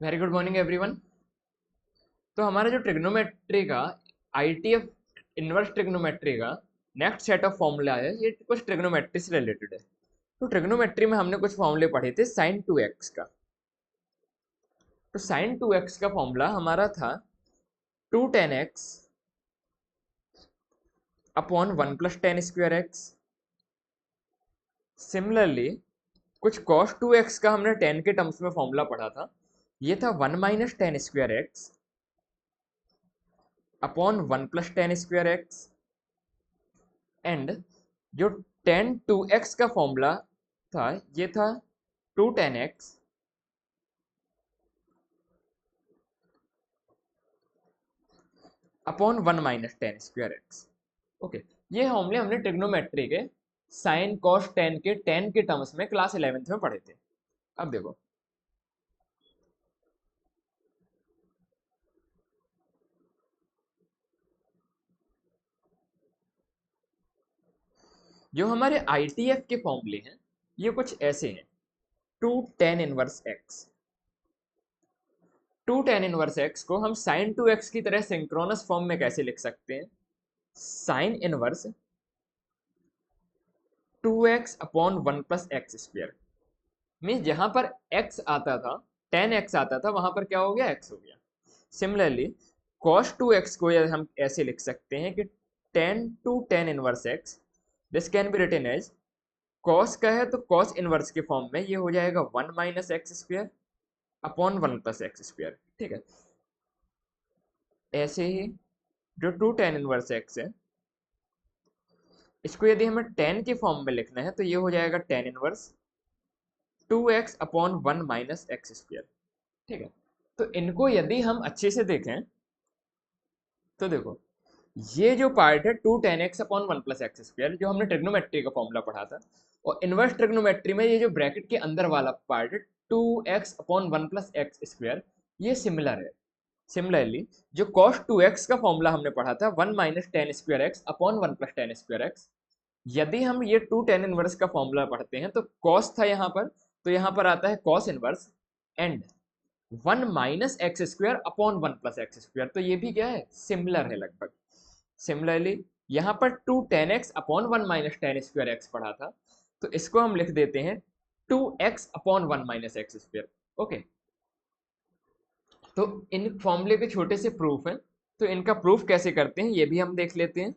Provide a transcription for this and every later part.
Very good morning everyone. तो हमारा जो ट्रिग्नोमेट्री का आईटीएफ इनवर्स ट्रिग्नोमेट्री का नेक्स्ट सेट ऑफ फॉर्मूला है, ये कुछ ट्रिग्नोमेट्री से रिलेटेड है। तो ट्रिग्नोमेट्री में हमने कुछ फॉर्मूले पढ़े थे साइन 2x का। तो साइन 2x का फॉर्मूला हमारा था 2 tan x upon 1 + tan² x। Similarly कुछ cos 2x का हमने tan के टर्म्स में फॉर्मूला पढ़ा था, ये था 1 - tan² x upon 1 + tan²x। And जो tan 2x का फॉर्मूला था, ये था 2 tan x upon 1 - tan²x। Okay, ये फॉर्मूले हमने ट्रिग्नोमेट्री के साइन कॉस टेन के टर्म्स में क्लास 11th में पढ़े थे। अब देखो, जो हमारे आईटीएफ के फॉर्मूले हैं ये कुछ ऐसे हैं। 2 tan 1x, 2 tan 1x को हम साइन 2x की तरह सिंक्रोनस फॉर्म में कैसे लिख सकते हैं? Sign inverse 2x upon 1 + x²। Means जहां पर x आता था, tan x आता था, वहां पर क्या हो गया? x हो गया। सिमिलरली cos 2x को हम ऐसे लिख सकते हैं कि tan 1x, this can be written as cos का है तो cos इनवर्स के फॉर्म में ये हो जाएगा 1 - x² अपॉन 1 + x²। ठीक है, ऐसे ही जो 2 tan 1x है, इसको यदि हमें tan के फॉर्म में लिखना है तो ये हो जाएगा tan inverse 2x upon 1 - x²। ठीक है, तो इनको यदि हम अच्छे से देखें तो देखो, ये जो पार्ट है 2 tan x अपॉन 1 + x² जो हमने ट्रिग्नोमेट्री का फॉर्मूला पढ़ा था, और इनवर्स ट्रिग्नोमेट्री में ये जो ब्रैकेट के अंदर वाला पार्ट है 2x अपॉन 1 + x², ये सिमिलर है। सिमिलरली जो cos 2x का फॉर्मूला हमने पढ़ा था 1 - tan² x अपॉन 1 + tan²x, यदि हम ये 2 tan इनवर्स का फॉर्मूला पढ़ते हैं तो cos था यहाँ पर, तो यहाँ पर आता है cos inverse and 1 - x² upon 1 + x²। तो ये भी क्या है? सिमिलर है लगभग। सिमिलरली यहाँ पर 2 tan x अपॉन 1 - tan²x पढ़ा था, तो इसको हम लिख देते हैं 2x अपॉन 1 - x²। ओके, तो इन फॉर्मूले के छोटे से प्रूफ हैं, तो इनका प्रूफ कैसे करते हैं ये भी हम देख लेते हैं।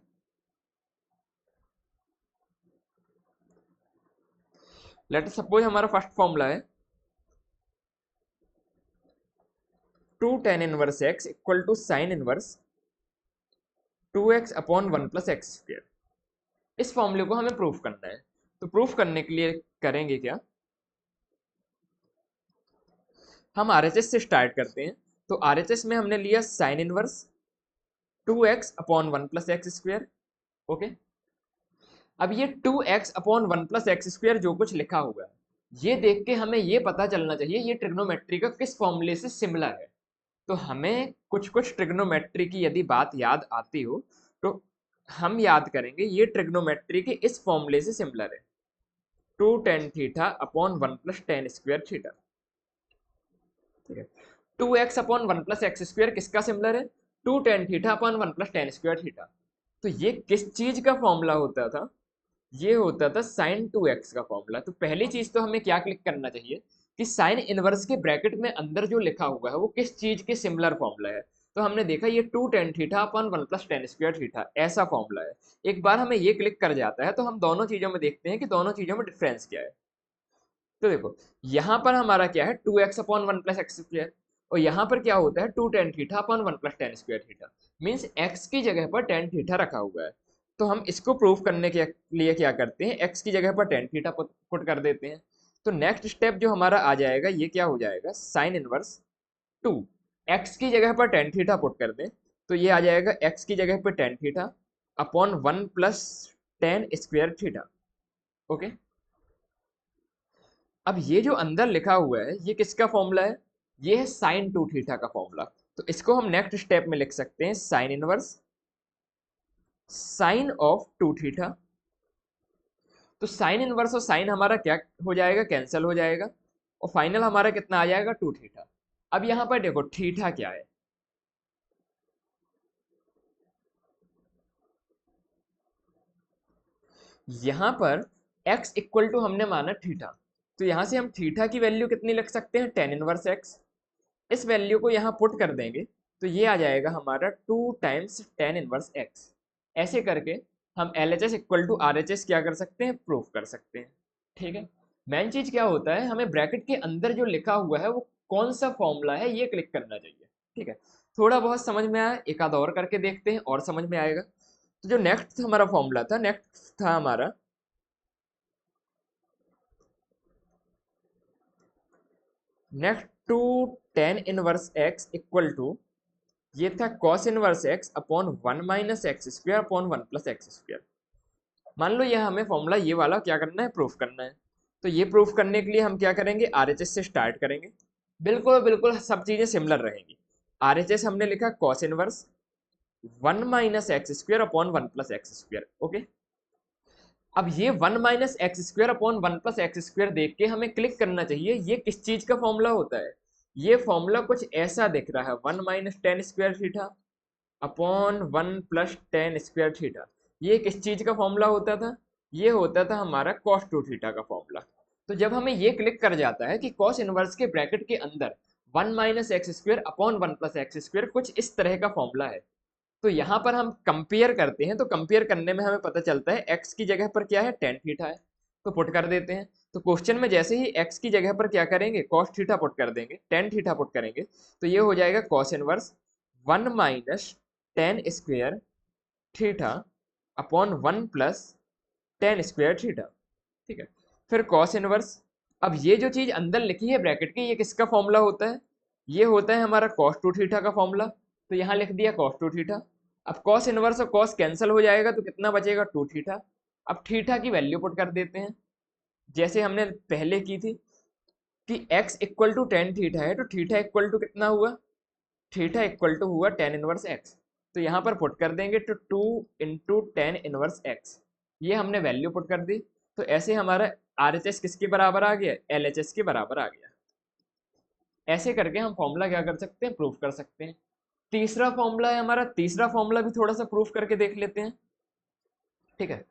लेट सपोज हमारा फर्स्ट फॉर्मूला है 2 tan 1x equal to sine inverse 2x upon 1 + x²। इस फॉर्मूले को हमें प्रूफ करना है, तो प्रूफ करने के लिए करेंगे क्या? हम आरएचएस से स्टार्ट करते हैं। तो आरएचएस में हमने लिया sign inverse 2x upon 1 + x²। Okay, अब ये 2x अपॉन 1 + x² जो कुछ लिखा हुआ है, ये देख के हमें ये पता चलना चाहिए ये ट्रिग्नोमेट्री का किस फॉर्मूले से सिमिलर है। तो हमें कुछ कुछ ट्रिग्नोमेट्री की यदि बात याद आती हो तो हम याद करेंगे ये ट्रिग्नोमेट्री के इस फॉर्मूले से सिमिलर है, 2 tan θ अपॉन 1 + tan² θ। ठीक है, 2x अपॉन 1 + x² किसका सिमिलर है? 2 tan θ अपॉन 1 + tan² θ। तो ये किस चीज का फॉर्मूला होता था? ये होता था साइन 2x का फॉर्मूला। तो पहली चीज तो हमें क्या क्लिक करना चाहिए कि साइन इनवर्स के ब्रैकेट में अंदर जो लिखा हुआ है वो किस चीज के सिमिलर फॉर्मूला है। तो हमने देखा ये 2 tan θ अपॉन 1 + tan² θ ऐसा फॉर्मूला है। एक बार हमें ये क्लिक कर जाता है तो हम दोनों चीजों में देखते हैं कि दोनों चीजों में डिफरेंस क्या है। तो देखो, यहाँ पर हमारा क्या है 2x अपॉन 1 + x², और यहाँ पर क्या होता है 2 tan θ upon 1 + tan² θ। Means x की जगह पर tan θ रखा हुआ है। तो हम इसको प्रूफ करने के लिए क्या करते हैं, x की जगह पर tan θ पुट कर देते हैं। तो नेक्स्ट स्टेप जो हमारा आ जाएगा ये क्या हो जाएगा, साइन इनवर्स 2, x की जगह पर tan θ पुट कर दें तो ये आ जाएगा x की जगह पर tan θ अपॉन 1 + tan² θ। ओके, अब ये जो अंदर लिखा हुआ है ये किसका फॉर्मूला है? ये है साइन 2θ का फॉर्मूला। तो इसको हम नेक्स्ट स्टेप में लिख सकते हैं साइन इनवर्स साइन ऑफ 2θ। तो साइन इनवर्स और साइन हमारा क्या हो जाएगा, कैंसिल हो जाएगा, और फाइनल हमारा कितना आ जाएगा 2θ। अब यहां पर देखो थीटा क्या है, यहां पर x इक्वल टू हमने माना थीटा, तो यहां से हम थीटा की वैल्यू कितनी लिख सकते हैं, टेन इनवर्स एक्स। इस वैल्यू को यहाँ पुट कर देंगे तो ये आ जाएगा हमारा 2 टाइम्स टेन इनवर्स एक्स। ऐसे करके हम L H S equal R H S क्या कर सकते हैं, प्रूफ कर सकते हैं। ठीक है, मेन चीज क्या होता है, हमें ब्रैकेट के अंदर जो लिखा हुआ है वो कौन सा फॉर्मूला है ये क्लिक करना चाहिए। ठीक है, थोड़ा बहुत समझ में आया, एक आध और करके देखते हैं और समझ में आएगा। तो जो नेक्स्ट हमारा फॉर्मूला था, नेक्स्ट था हमारा next two tan inverse x equal to, ये था cos inverse x upon one minus x square upon one plus x square. मान लो ये हमें फॉर्मूला ये वाला क्या करना है, प्रूफ करना है। तो ये प्रूफ करने के लिए हम क्या करेंगे, आरएचएस से स्टार्ट करेंगे। बिल्कुल बिल्कुल सब चीजें सिमिलर रहेंगी। आरएचएस हमने लिखा cos inverse one minus x square upon one plus x square. Okay, अब ये one minus x square upon one plus x square देख के हमें क्लिक करना चाहिए ये किस चीज का फॉर्मूला होता है। ये फॉर्मूला कुछ ऐसा दिख रहा है, one minus tan square theta upon one plus ten square theta. ये किस चीज का फॉर्मूला होता था, ये होता था हमारा कॉस टू थीटा का फॉर्मूला। तो जब हमें ये क्लिक कर जाता है कि कॉस इनवर्स के ब्रैकेट के अंदर one minus x square upon one plus x square कुछ इस तरह का फॉर्मूला है, तो यहाँ पर हम कंपेयर करते हैं। तो कंपेयर करने में हमें पता चलता है एक्स की जगह पर क्या है, टेन थीटा है, तो पुट कर देते हैं। तो क्वेश्चन में जैसे ही एक्स की जगह पर क्या करेंगे, कॉस थीटा पुट कर देंगे, टेन थीटा पुट करेंगे, तो ये हो जाएगा cos inverse one minus ten square theta upon one plus ten square theta. ठीक है, फिर कॉस इनवर्स, अब ये जो चीज अंदर लिखी है ब्रैकेट के, ये किसका फॉर्मूला होता है, ये होता है हमारा कॉस टू थीटा का फॉर्मूला। तो यहाँ लिख दिया कॉस टू थीटा। अब कॉस इनवर्स और कॉस कैंसिल हो जाएगा तो कितना बचेगा, टू थीटा। अब थीटा की वैल्यू पुट कर देते हैं जैसे हमने पहले की थी कि x equal to tan theta है, तो थीटा इक्वल टू कितना हुआ, थीटा इक्वल टू हुआ टेन इनवर्स एक्स। तो यहाँ पर पुट कर देंगे तो two into tan inverse x, ये हमने वैल्यू पुट कर दी। तो ऐसे हमारा आर एच एस किसके बराबर आ गया, एल एच एस के बराबर आ गया। ऐसे करके हम फॉर्मूला क्या कर सकते हैं, प्रूफ कर सकते हैं। तीसरा फॉर्मूला है हमारा, तीसरा फॉर्मूला भी थोड़ा सा प्रूफ करके देख लेते हैं। ठीक है,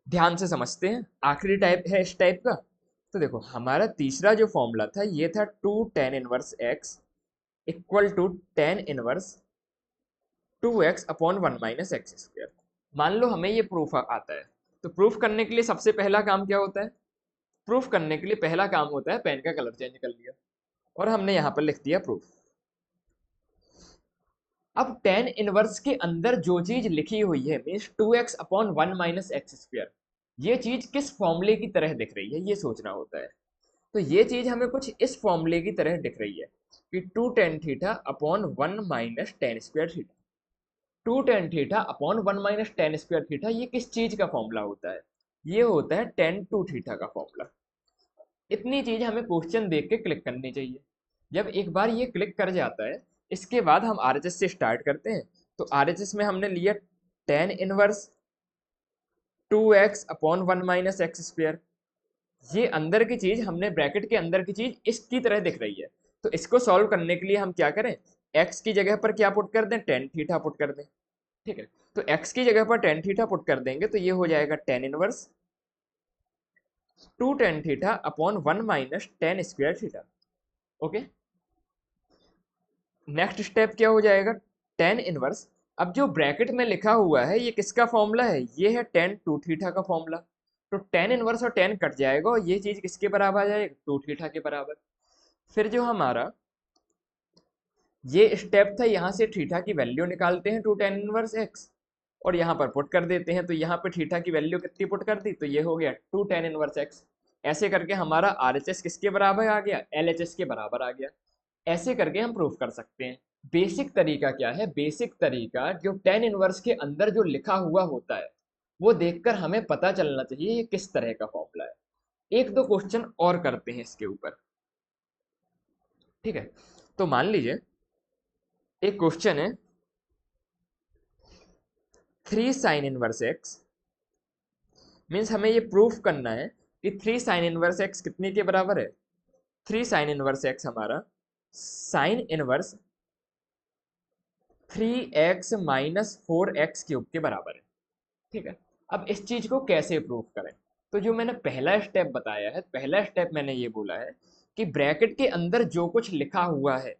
ध्यान से समझते हैं, आखिरी टाइप है इस टाइप का। तो देखो हमारा तीसरा जो फॉर्मूला था ये था two tan inverse x equal to tan inverse two x upon one minus x square. मान लो हमें ये प्रूफ आता है, तो प्रूफ करने के लिए सबसे पहला काम क्या होता है, प्रूफ करने के लिए पहला काम होता है पेन का कलर चेंज कर लिया और हमने यहाँ पर लिख दिया प्रूफ। अब टेन इनवर्स के अंदर जो चीज लिखी हुई है means two x upon one minus x square, ये चीज किस फॉर्मूले की तरह दिख रही है ये सोचना होता है। तो ये चीज हमें कुछ इस फॉर्मूले की तरह दिख रही है कि two tan theta upon one minus tan square theta. Two tan theta upon one minus tan square theta ये किस चीज का फॉर्मूला होता है, ये होता है टेन टू थीटा का फॉर्मूला। इतनी चीज हमें क्वेश्चन देख के क्लिक करनी चाहिए। जब एक बार ये क्लिक कर जाता है, इसके बाद हम आरएचएस से स्टार्ट करते हैं। तो आरएचएस में हमने लिया ten inverse two x upon one minus x square. ये अंदर की चीज हमने ब्रैकेट के अंदर की चीज इसकी तरह दिख रही है। तो इसको सॉल्व करने के लिए हम क्या करें, एक्स की जगह पर क्या पुट कर दें, टेन थीटा पुट कर दें। ठीक है, तो एक्स की जगह पर टेन थीटा पुट कर देंगे तो ये हो जाएगा ten inverse to tan theta upon one minus tan square theta. Okay, next step क्या हो जाएगा, टेन इनवर्स। अब जो ब्रैकेट में लिखा हुआ है ये किसका फॉर्मूला है, ये है टेन टू थीटा का फॉर्मूला। तो टेन इनवर्स और टेन कट जाएगा और ये चीज किसके बराबर आ जाएगा, टू थीटा के बराबर। फिर जो हमारा ये स्टेप था, यहाँ से थीटा की वैल्यू निकालते हैं टू टेन इनवर्स एक्स और यहाँ पर पुट कर देते हैं। तो यहाँ पे थीटा की वैल्यू कितनी पुट कर दी, तो ये हो गया टू टेन इनवर्स एक्स। ऐसे करके हमारा आरएचएस किसके बराबर आ गया, एलएचएस के बराबर आ गया। ऐसे करके हम प्रूफ कर सकते हैं। बेसिक तरीका क्या है, बेसिक तरीका जो टेन इनवर्स के अंदर जो लिखा हुआ होता है वो देखकर हमें पता चलना चाहिए ये किस तरह का फॉर्मूला है। एक दो क्वेश्चन और करते हैं इसके ऊपर। ठीक है, तो मान लीजिए एक क्वेश्चन है three sine inverse x, means हमें ये प्रूफ करना है कि थ्री साइन इनवर्स एक्स कितने के बराबर है, थ्री साइन इनवर्स एक्स हमारा sine inverse 3x minus 4x³ के बराबर है। ठीक है, अब इस चीज को कैसे प्रूव करें? तो जो मैंने पहला स्टेप बताया है, पहला स्टेप मैंने ये बोला है कि ब्रैकेट के अंदर जो कुछ लिखा हुआ है,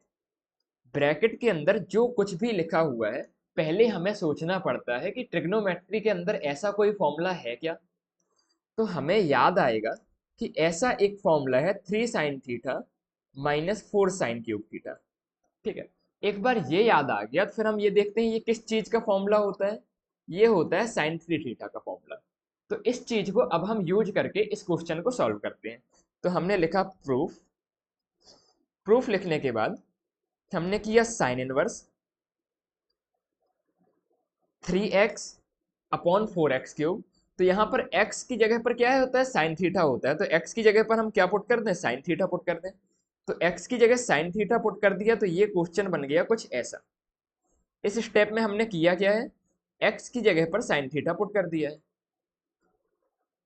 ब्रैकेट के अंदर जो कुछ भी लिखा हुआ है, पहले हमें सोचना पड़ता है कि ट्रिग्नोमेट्री के अंदर ऐसा कोई फॉर्मूला है क्या। तो हमें याद आएगा कि ऐसा एक फॉर्मूला है 3 sin theta minus 4 sin³ theta. ठीक है, एक बार ये याद आ गया तो फिर हम ये देखते हैं ये किस चीज का फॉर्मूला होता है। ये होता है sin 3 थीटा का फॉर्मूला। तो इस चीज को अब हम यूज करके इस क्वेश्चन को सॉल्व करते हैं। तो हमने लिखा प्रूफ। प्रूफ लिखने के बाद हमने किया साइन इनवर्स 3x/4x³। तो यहाँ पर x की जगह पर क्या है होता है, साइन थीटा होता है। तो x की जगह पर हम क्या पुट कर दें, साइन थीटा पुट कर दें। तो x की जगह साइन थीटा पुट कर दिया तो ये क्वेश्चन बन गया कुछ ऐसा। इस स्टेप में हमने किया क्या है, x की जगह पर साइन थीटा पुट कर दिया है।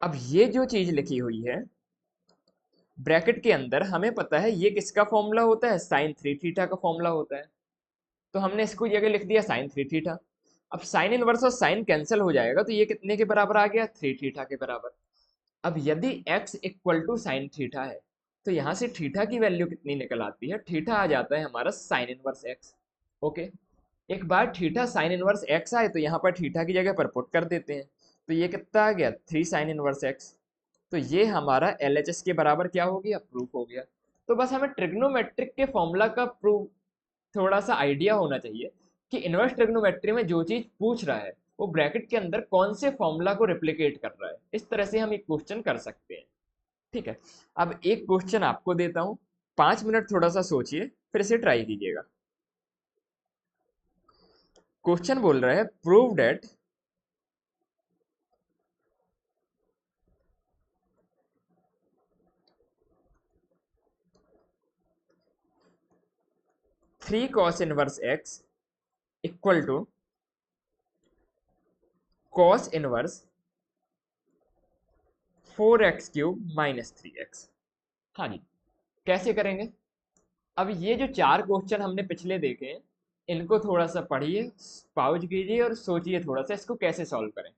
अब ये जो चीज लिखी हुई है ब्रैकेट के अंदर, हमें पता है ये किसका फॉर्मूला होता है, sin 3 थीटा का फॉर्मूला होता है। तो हमने इसको जगह लिख दिया sin 3 थीटा। अब साइन इनवर्स और साइन कैंसिल हो जाएगा तो ये कितने के बराबर आ गया, 3 थीटा के बराबर। अब यदि x equal to sine theta है तो यहाँ से थीटा की वैल्यू कितनी निकल आती है, थीटा आ जाता है हमारा साइन इनवर्स x। ओके, एक बार थीटा साइन इनवर्स x आए तो यहाँ पर थीटा की जगह पर पुट कर देते हैं। तो ये कितना आ गया, 3 sin 1x। तो ये हमारा LHS के बराबर क्या हो गया, प्रूफ हो गया। तो बस हमें ट्रिग्नोमेट्रिक के फॉर्मूला का प्रूफ थोड़ा सा आइडिया होना चाहिए कि इनवर्स ट्रिग्नोमेट्री में जो चीज पूछ रहा है वो ब्रैकेट के अंदर कौन से फॉर्मूला को रिप्लिकेट कर रहा है। इस तरह से हम एक क्वेश्चन कर सकते हैं। ठीक है, अब एक क्वेश्चन आपको देता हूं, 5 मिनट थोड़ा सा सोचिए फिर से ट्राई कीजिएगा। क्वेश्चन बोल रहा है prove that 3 cos 1x equal to cos inverse 4x³ minus 3x। हाँ जी, कैसे करेंगे? अब ये जो 4 क्वेश्चन हमने पिछले देखे हैं इनको थोड़ा सा पढ़िए, पाउज कीजिए और सोचिए थोड़ा सा इसको कैसे सॉल्व करें।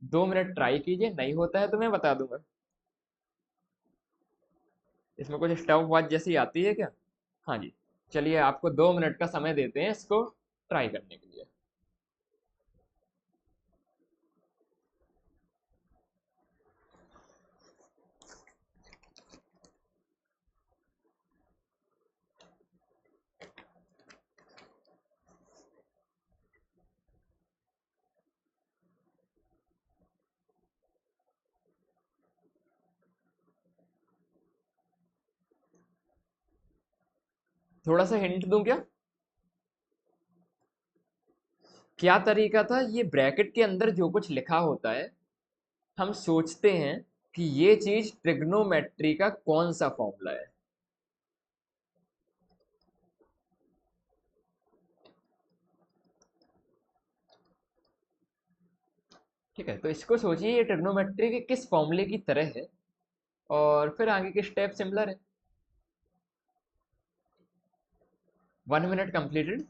2 मिनट ट्राई कीजिए, नहीं होता है तो मैं बता दूंगा। इसमें कुछ स्टॉप वॉच जैसी आती है क्या? हाँ जी, चलिए आपको 2 मिनट का समय देते हैं इसको ट्राई करने के लिए। थोड़ा सा हिंट दूं क्या? क्या तरीका था, ये ब्रैकेट के अंदर जो कुछ लिखा होता है हम सोचते हैं कि ये चीज ट्रिग्नोमेट्री का कौन सा फॉर्मूला है। ठीक है, तो इसको सोचिए ये ट्रिग्नोमेट्री के किस फॉर्मूले की तरह है और फिर आगे के स्टेप सिमिलर है। 1 minute completed.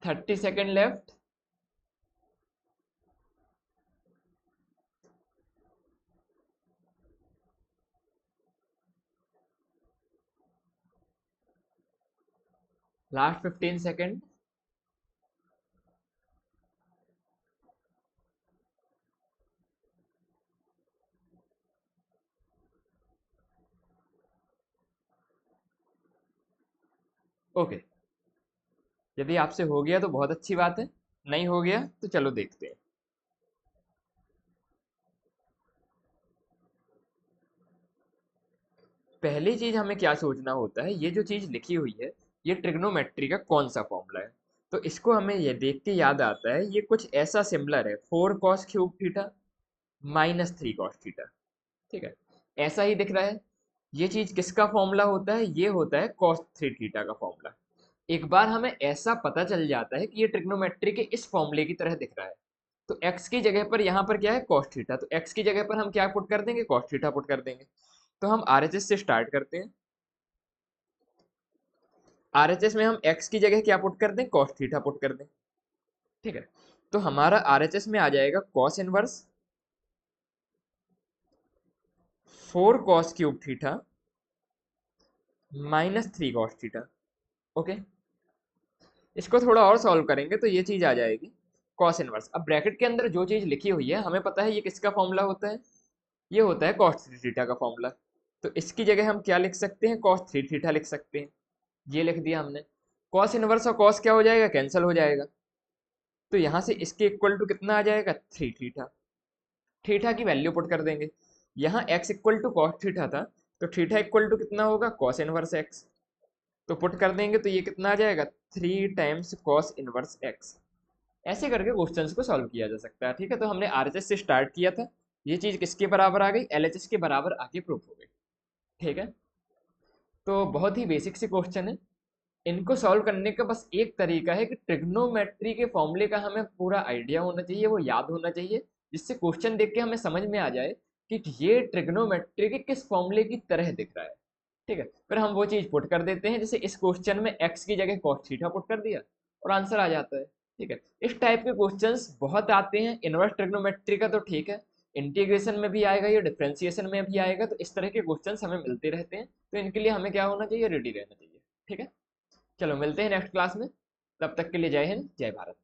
Thirty second left. Last 15 second. Okay, यदि आपसे हो गया तो बहुत अच्छी बात है, नहीं हो गया तो चलो देखते हैं। पहली चीज हमें क्या सोचना होता है, ये जो चीज लिखी हुई है ये ट्रिग्नोमेट्री का कौन सा फॉर्मूला है। तो इसको हमें ये देख के याद आता है, ये कुछ ऐसा सिमिलर है, 4 cos³ -3 cos θ। ठीक है, ऐसा ही दिख रहा है। ये चीज किसका फॉर्मूला होता है, ये होता है cos3 θ का फॉर्मूला। एक बार हमें ऐसा पता चल जाता है कि ये ट्रिग्नोमेट्री के इस फॉर्मूले की तरह दिख रहा है, तो x की जगह पर यहाँ पर क्या है, cos θ, तो x की जगह पर हम क्या पुट कर देंगे, cos θ पुट कर देंगे। तो हम RHS से स्टार्ट करते हैं। RHS में हम x की जगह क्या पुट कर दें, cos θ पुट कर दें। ठीक है, तो हमारा RHS में आ जाएगा cos inverse 4 cos³ -3 cos θ। Okay, इसको थोड़ा और सॉल्व करेंगे तो ये चीज आ जाएगी cos इनवर्स। अब ब्रैकेट के अंदर जो चीज लिखी हुई है हमें पता है ये किसका फॉर्मूला होता है, ये होता है cos3 θ का फॉर्मूला। तो इसकी जगह हम क्या लिख सकते हैं, cos3 θ लिख सकते हैं। ये लिख दिया हमने। cos इनवर्स और cos क्या हो जाएगा, कैंसिल हो जाएगा। तो यहाँ से इसके इक्वल टू कितना आ जाएगा, 3 θ। थीटा की वैल्यू पुट कर देंगे। यहाँ x इक्वल टू cos θ था, तो थीटा इक्वल टू कितना होगा, cos इनवर्स x। तो पुट कर देंगे तो ये कितना आ जाएगा, 3 टाइम्स cos इनवर्स x। ऐसे करके क्वेश्चंस को सॉल्व किया जा सकता है। ठीक है, तो हमने RHS से स्टार्ट किया था, ये चीज किसके बराबर आ गई, LHS के बराबर आके प्रूफ हो गई। ठीक है, तो बहुत ही बेसिक से क्वेश्चन है। इनको सॉल्व करने का बस एक तरीका है कि ट्रिग्नोमेट्री के फॉर्मूले का हमें पूरा आइडिया होना चाहिए, वो याद होना चाहिए, जिससे क्वेश्चन देख के हमें समझ में आ जाए कि ये ट्रिग्नोमेट्री के किस फॉर्मूले की तरह दिख रहा है। ठीक है, फिर हम वो चीज पुट कर देते हैं, जैसे इस क्वेश्चन में x की जगह cos थीटा पुट कर दिया और आंसर आ जाता है। ठीक है, इस टाइप के क्वेश्चंस बहुत आते हैं। इनवर्स ट्रिग्नोमेट्री का तो ठीक है, इंटीग्रेशन में भी आएगा, ये डिफरेंशिएशन में भी आएगा, तो इस तरह के क्वेश्चंस हमें मिलते रहते हैं। तो इनके लिए हमें क्या होना चाहिए, रेडी रहना चाहिए। ठीक है, चलो मिलते हैं नेक्स्ट क्लास में, तब तक के लिए जय हिंद जय भारत।